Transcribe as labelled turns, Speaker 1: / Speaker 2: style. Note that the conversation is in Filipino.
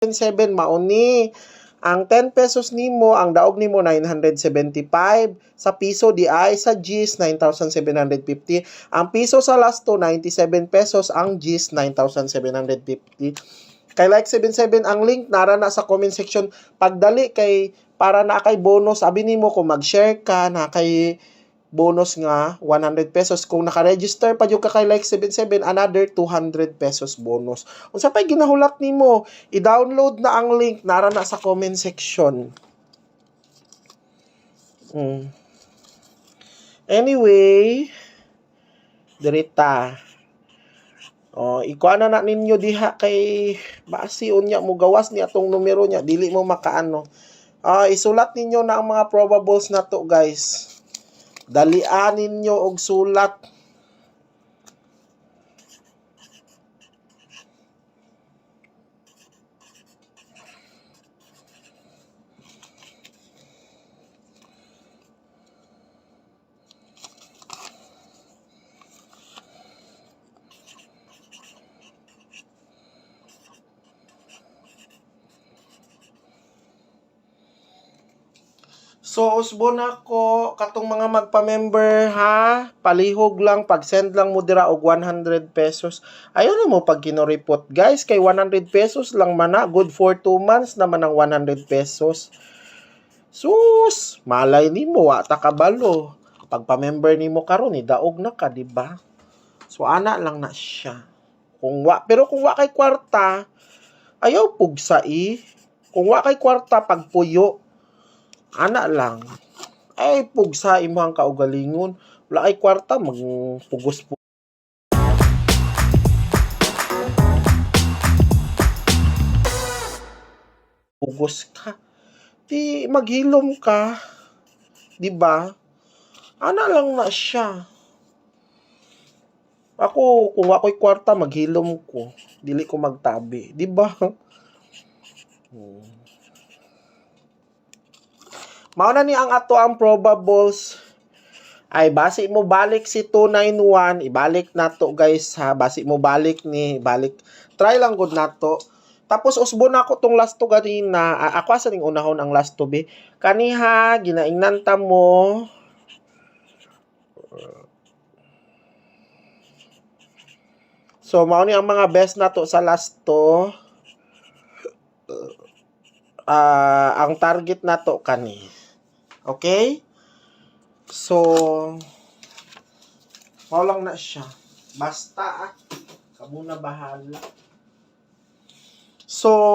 Speaker 1: 7 mauni. Ang 10 pesos nimo, ang daog nimo 975. Sa piso di ay sa GIS 9,750. Ang piso sa lasto 97 pesos, ang GIS 9,750. Kay like 77 ang link nara na sa comment section. Pagdali kay para na kay bonus, abi nimo kung mag-share ka na kay bonus nga 100 pesos. Kung naka-register pa yung ka kay like 77, another 200 pesos bonus. Unsa pay ginahulat nimo, i-download na ang link nara na sa comment section. Anyway, dirita. Ikuha na ninyo diha kay basi unya mo gawas ni atong numero niya, dili mo makaano. Isulat ninyo na ang mga probables na to, guys. Dalian ninyo og sulat. So, usbon ako katong mga magpa-member ha. Palihog lang, pag-send lang mo dira og 100 pesos. Ayaw na mo pag kinoreport, guys, kay 100 pesos lang man na. Good for 2 months naman ang 100 pesos. Sus, malay nimo wa ta kabalo. Pag pa-member nimo karon ni daog na ka, di ba? So ana lang na siya. Pero kung wa kay kwarta, ayaw pugsa Kung wa kay kwarta pagpuyo, ana lang. Ay pugsa imong kaugalingon. Wala kay kwarta magpugos ka. Di maghilom ka. Di ba? Ana lang na siya. Ako, kung ako'y kwarta, maghilom ko. Dili ko magtabi. Di ba? Mao na ni ang ato ang probables. Ay, basi mo balik si 291. Ibalik na to, guys, ha. Basi mo balik. Try lang good na to. Tapos, usbon ako tong last to ganina. Ako asa ning unahon ang last to, be. Kaniha, ginaingnan ta mo. So, mao ni ang mga best na to sa last to. Ang target na to kani. Okay? So, mao lang na siya. Basta, kamo na bahala. So,